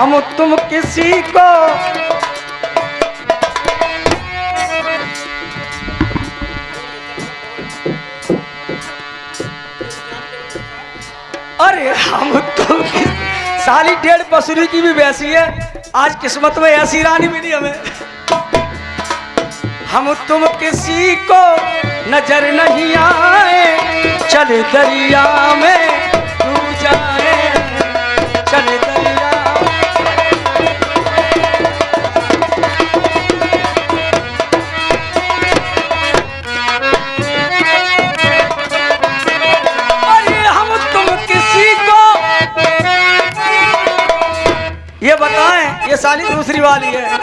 हम तुम किसी को अरे हम तुम साली 1.5 पसुरी की भी वैसी है। आज किस्मत में ऐसी रानी मिली हमें। हम तुम किसी को नजर नहीं आए, चल दरिया में तू जाए, चल दरिया। अरे हम तुम किसी को, ये बताएं, ये साली दूसरी वाली है,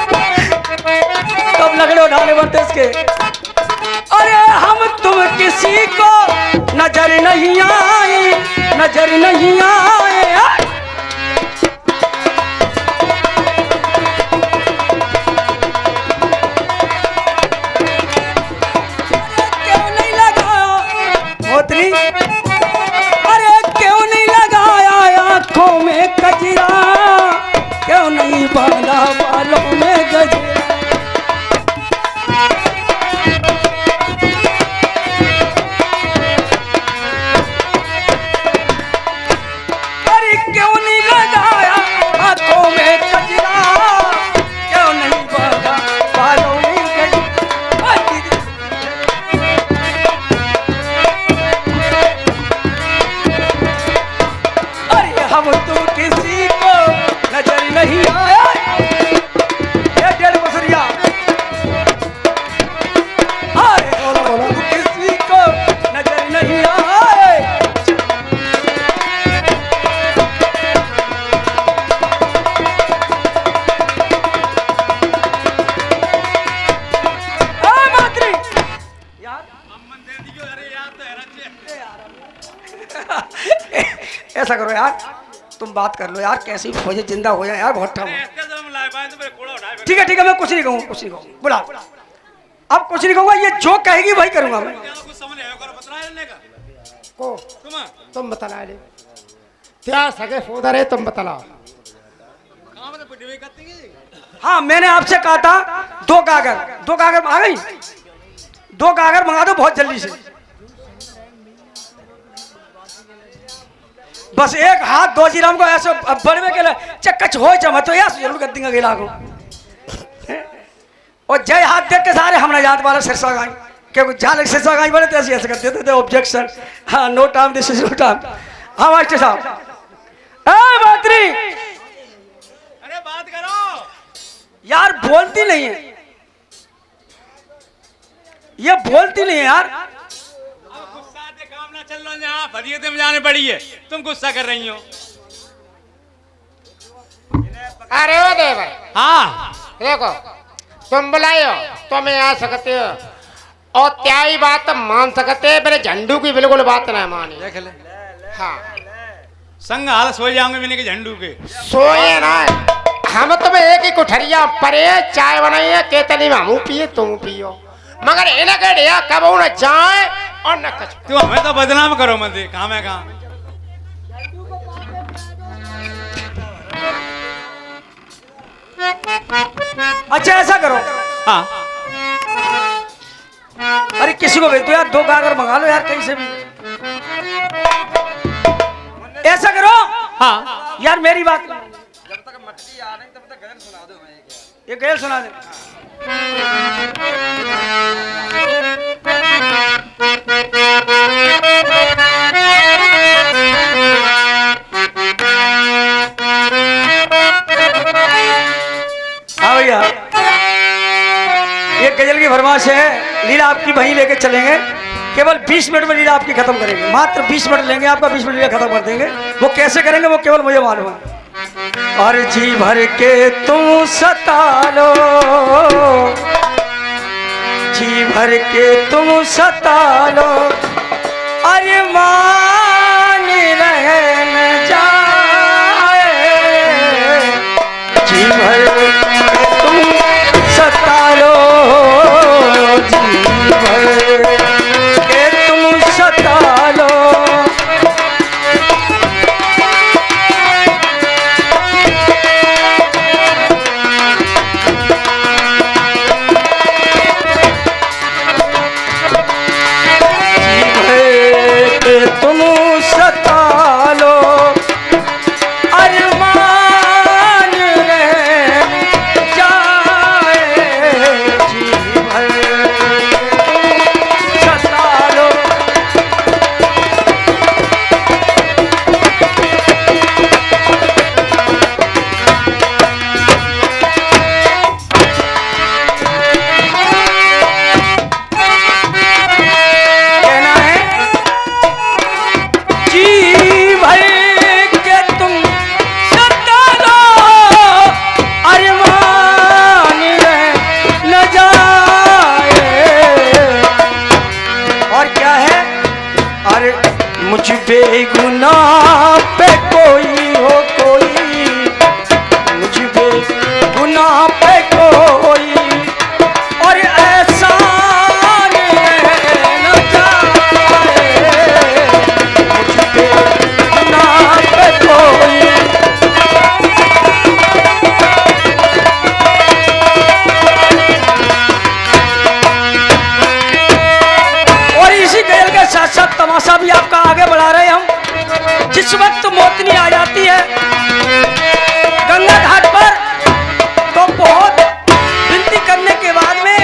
तब लगड़े उठाने पड़ते इसके। अरे हम तुम किसी को नजर नहीं आए, नजर नहीं आए। क्यों नहीं लगाया मोतरी, अरे क्यों नहीं लगाया आंखों में कजरा, क्यों नहीं बांधा बालों में गजरा। ऐसा करो यार, तुम बात कर लो यार, कैसी फौजी जिंदा हो जाए यार, बहुत टाइम। ठीक है ठीक है, मैं कुछ नहीं कहूँ, कुछ नहीं कहूँ, बुला अब कुछ नहीं कहूँगा, ये जो कहेगी वही करूँगा मैं। को तुम बतला ले क्या सगे फोदर है, तुम बतला। हाँ मैंने आपसे कहा था 2 कागर आ गई, 2 कागर मंगा दो बहुत जल्दी से। बस एक हाथ 2 जीराम को ऐसे बड़वे के चक्कच हो चम तो यार जरूर कर देंगे गिला को। और जय हाथ देख के सारे हमने जात वाला सिरसा गाई, क्योंकि जहाँ सिरसा गाई बड़े तो ऐसे करते थे ऑब्जेक्शन। हाँ no time, this is no time. हाँ मास्टर साहब, मात्री अरे बात करो यार, बोलती नहीं है ये, बोलती नहीं है यार। चल लो यहाँ फरियत में जाने पड़ी है, तुम गुस्सा कर रही हो। अरे ओ देवर, हाँ देखो तुम बुलायो तो मैं आ सकते हो, और क्या ही बात मान सकते, मेरे झंडू की बिल्कुल बात ना मानी। देख ले, हाँ संग हाल सो जाऊंगे मैंने के झंडू के। सोए ना, हम तुम्हें एक ही कोठरिया परे चाय बनाई है, केतली में हम पिए तुम पियो, मगर इन्हें कह दिया कब न जाए और न कछ। तू हमें तो बदनाम करो मत, कहाँ मैं कहाँ। अच्छा ऐसा करो, हाँ अरे किसी को भेज दो यार, 2 कागर मंगा लो यार कहीं से भी। ऐसा करो हाँ यार, मेरी बात जब तक मटकी आ नहीं तब तक गजल सुना दो। मैं ये गैल सुना दे। हाँ भैया, ये गजल की फरमाइश है, लीला आपकी वहीं लेके चलेंगे, केवल 20 मिनट में लीला आपकी खत्म करेंगे, मात्र 20 मिनट लेंगे आपका, 20 मिनट लीला खत्म कर देंगे। वो कैसे करेंगे वो केवल मुझे मालूम है। और जी भर के तुम सता लो, जी भर के तुम सता लो, अरे मान रह न जाए, जी भर के तुम सता लो, जी भर के तुम सता लो। मुझ बेगुनाह पे कोई हो कोई, मुझ बेगुनाह पे कोई और ऐसा न जाए, मुझ बेगुनाह पे कोई। और इसी गजल के साथ साथ तमाशा भी आपका आगे बढ़ा रहे हम। जिस वक्त मोतनी आ जाती है गंगा घाट पर, तो बहुत विनती करने के बाद में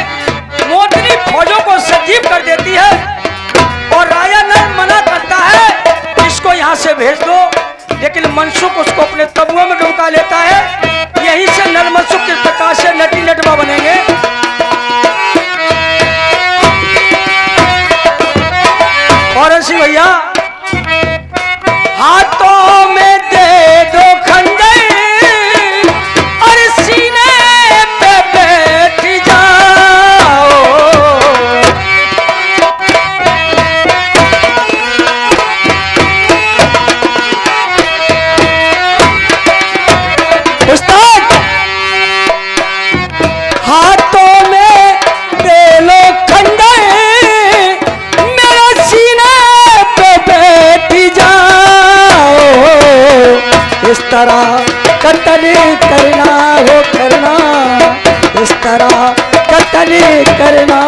मोतनी फौजों को सजीव कर देती है और राजा नल मना करता है इसको यहाँ से भेज दो, लेकिन मनसुख उसको अपने तबुओं में ढुका लेता है। यहीं से नल मनसुख के प्रकाश से नटी नटवा बनेंगे। और ऐसी भैया हाथों में दे दो खंजर और सीने पे बैठ जाओ, उस्ताद हाथों में दे लो खंजर मेरा सीने पे बैठ जाओ, इस तरह कत्ल करना हो करना, इस तरह कत्ल करना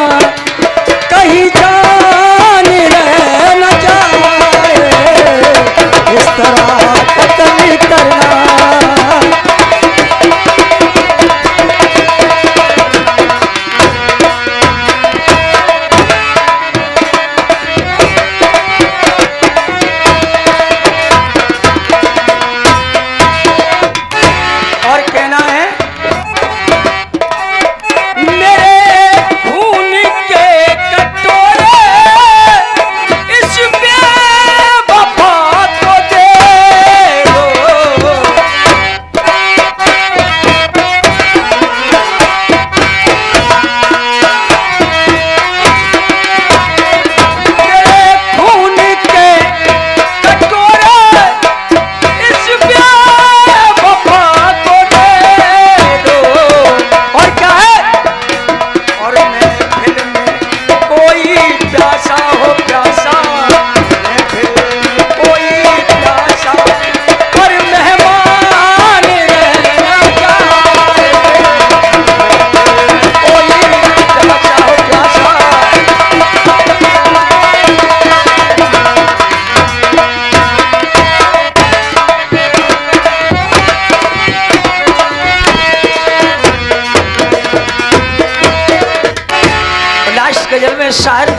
कहीं जान रह न जाए, इस तरह कत्ल करना। और कहना है मेरे खून के कटोरे इस बेवफा को दे दो, मेरे खून के कटोरे इस बेवफा को दे दो। और क्या है, और महफिल में कोई प्यासा हो प्यासा, महफिल में कोई प्यासा और मेहमान रहना चाहे, कोई प्यासा हो प्यासा। लास्ट गजल में शायर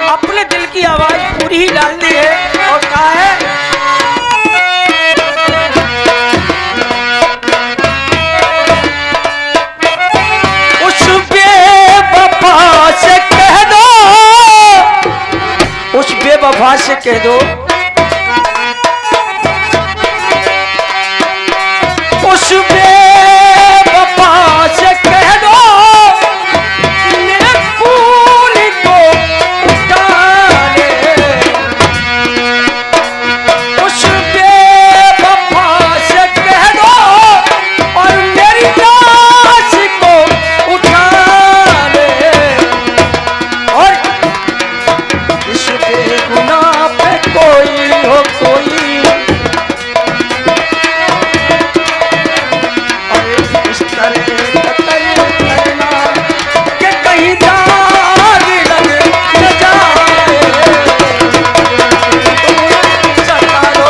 अपने दिल की आवाज पूरी ही डाल दी है और कहा है उस बेवफा से कह दो, उस बेवफा से कह दो, उस बेवफा से कह दो मेरे खून को डाले, उस बेवफा से कह दो और मेरी लाश को उठा ले, और इस बेगुनाह पे कोई हो कोई, इस तरह कत्ल करना कि कहीं दाग लग न जाए, तुम सता लो।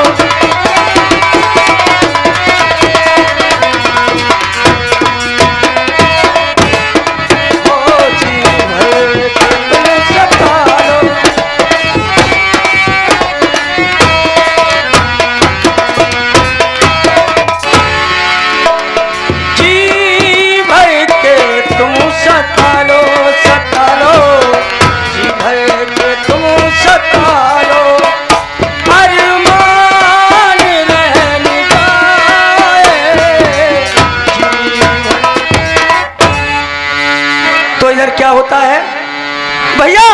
ओ जी भर तुम सता लो, जी भर के तुम सता लो, सता लो, जी भर के तुम सता लो, अरमान रह न जाए, जी भर। तो इधर क्या होता है भैया,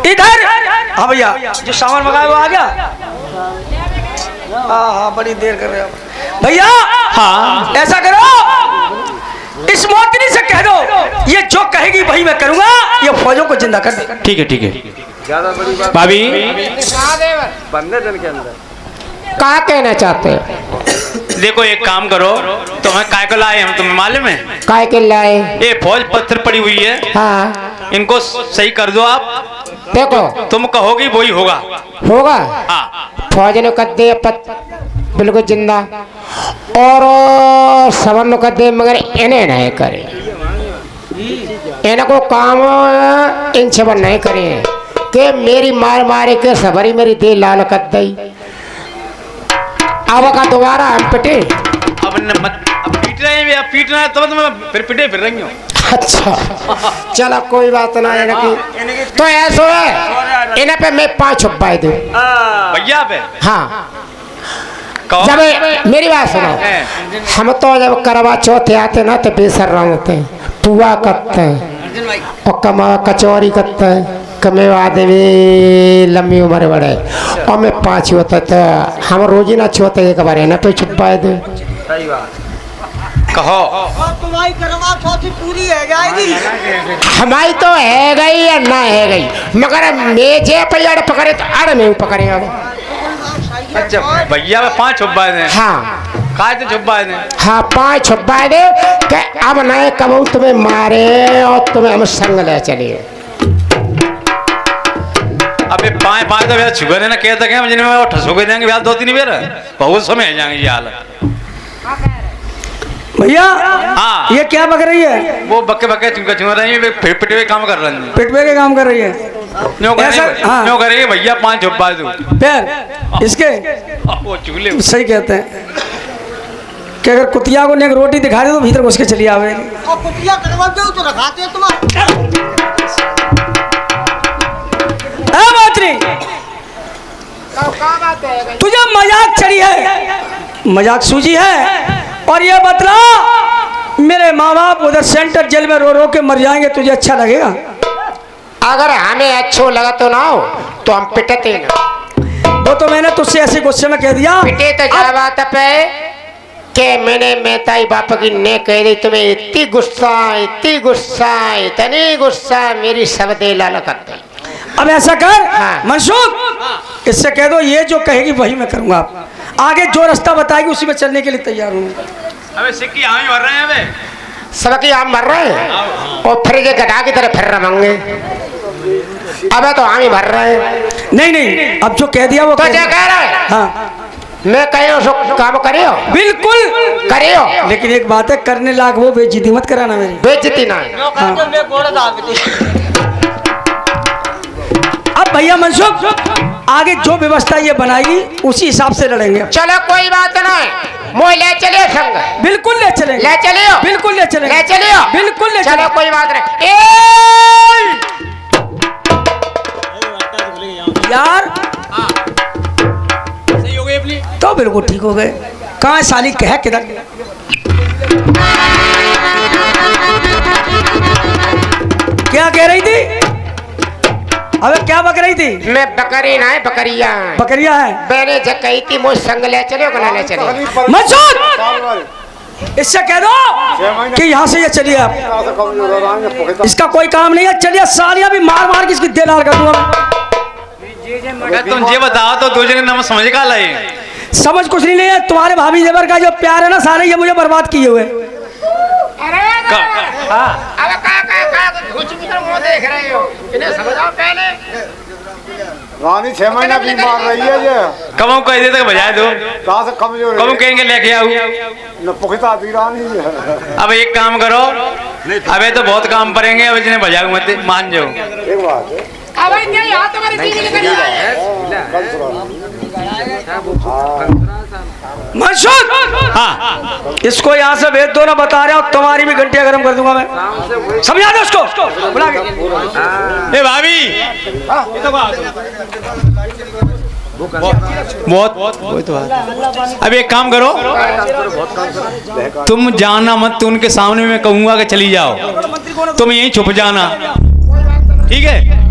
इधर। हाँ भैया, जो सामान मंगाया वो आ गया। हाँ, बड़ी देर कर रहे हो भैया। हाँ, ऐसा करो, इस मोतनी से कह दो ये जो कहेगी वही मैं करूंगा, ये फौजों को जिंदा कर दे। ठीक है, ठीक है। ज्यादा बड़ी बात भाभी बनने दिन के अंदर क्या कहना चाहते हैं? देखो, एक काम करो, तुम्हें काय को लाए हम, तुम्हें मालूम है? काय के लाए? ये फौज पत्थर पड़ी हुई है, हाँ, इनको सही कर दो आप। देखो तुम कहोगी वही होगा। होगा। हाँ, फौज ने कर दे बिल्कुल जिंदा, और सबर ने कर दे, मगर इन्हें नहीं करे, इनको काम इन सबर नहीं करे कि मेरी मार मारे के सबरी मेरी दे लाल कर दई। अब का दोबारा हम पिटे। अब पीट रहे हैं, अब पीटना है तो मैं फिर पिटे फिर रही हूँ। अच्छा, चलो कोई बात ना है कि तो ऐसा है, इन्हें पे मैं 5 छुपाई दूं भैया पे। हाँ, कहो। जब मेरी बात सुनो, हम तो जब करवा चौथे आते ना तो बेसर रंगते हैं, पुआ करते हैं और कमा कचौरी करते हैं, कमेवा देवी लंबी उम्र बढ़े, और मैं 5 होता तो हम रोजी ना छोते एक बार ना पे छुपाए दे। सही बात। कहो। तुम्हारी करवा चौथी पूरी है जाएगी। हमारी तो है गई या ना है गई, मगर मेजे पे अड़ पकड़े तो अड़ में पकड़े अड़। अच्छा, भैया पे 5 छुपा दे। हाँ, काय तो छुपा दे। हाँ, 5 छुपाए दे कि अब नए कबू तुम्हें मारे और तुम्हें हम संग ले चलिए। अबे 5 तो छुपे ना कह तक हैं, जिनमें वो ठसो के देंगे 2-3 बेर बहुत समय जाएंगे ये हाल। भैया हाँ, ये क्या बक रही है? वो बक्के बक्के चुंगा रही है, फिर पिटे हुए काम कर रहे हैं। पिटवे के काम कर रही है। हाँ। क्यों करेंगे भैया? 5 छुपा दो पैर इसके वो चूल्हे। सही कहते हैं कि अगर कुतिया को एक रोटी दिखा दे तो भीतर घुस के चली आवे। और कुतिया करवा दो तो रखाते हैं तुम्हारे। तुझे मजाक चढ़ी है, मजाक सूझी है, और ये बतला मेरे माँ बाप उधर सेंटर जेल में रो रो के मर जाएंगे, तुझे अच्छा लगेगा? अगर हमें अच्छा लगा तो ना हो तो हम पिटते ना। वो तो मैंने तुझसे ऐसे गुस्से में कह दिया। पिटे तो क्या बात पे कि मैंने मेहताई बापा की ने कह दी तुम्हें इतनी गुस्सा इतनी गुस्सा मेरी सब दे लाल कर दे। अब ऐसा कर हाँ। मनसूख, इससे कह दो ये जो कहेगी वही मैं करूंगा। आगे जो रास्ता बताएगी उसी में चलने के लिए तैयार हूँ। अबे सिक्की हम ही भर रहे हैं। अबे सबकी आम मर रहे हैं और फिर ये गधा की तरह फिर रमंगे। अबे तो हम ही भर रहे हैं। नहीं, अब जो कह दिया वो तो क्या कह रहा है? हाँ, मैं कहो सो काम करियो, बिल्कुल करियो, लेकिन एक बात है, करने लायक वो बेइज्जती मत कराना मेरी। बेइज्जती ना। अब भैया मनसूख, आगे जो व्यवस्था ये बनाएगी उसी हिसाब से लड़ेंगे। चलो कोई बात नहीं, मोह ले चलियो संग। बिल्कुल ले चलेंगे। ले चलियो, बिल्कुल ले चलेंगे। ले चलियो, बिल्कुल ले चलो चलेंगे। कोई बात नहीं। यार सही हो गई अपनी। तो बिल्कुल ठीक हो गए। कहाँ है साली? कह किधर? क्या कह रही थी? अबे क्या बक रही थी? मैं बकरी ना है, बकरिया बकरिया है। मैंने जब कही थी मुझ संग ले चलियो कि ना ले चलियो। मनसूख, इससे कह दो कि यहाँ से ये चलिए आप, इसका कोई काम नहीं है। चलिए, सालियां भी मार मार के इसकी दे लाल कर दूंगा। तुम ये बताओ तो 2 जने नाम समझ का लाई? समझ कुछ नहीं है। तुम्हारे भाभी देवर का जो प्यार है ना, सारे ये मुझे बर्बाद किए हुए। अब का देख रहे हो, इन्हें समझाओ पहले। रानी 6 महीना बीमार रही है ये। कबों कह दे तक बजाय दो, कहाँ से कमजोर कबों कहेंगे लेके आओ। न पुख्ता थी रानी है। अब एक काम करो, अबे तो बहुत काम पड़ेंगे, अब जिन्हें बजाओ मत, मान जाओ। एक बात है, अब इतने यहाँ तुम्हारी चीज़ निकल मनसूख, हाँ, इसको यहाँ से भेज दो ना, बता रहा हूँ तुम्हारी भी घंटियां गर्म कर दूंगा मैं। समझा दो उसको, बुला के। ए भाभी, बहुत अब एक काम करो, तुम जाना मत, तो उनके सामने मैं कहूंगा कि चली जाओ, तुम यहीं छुप जाना, ठीक है?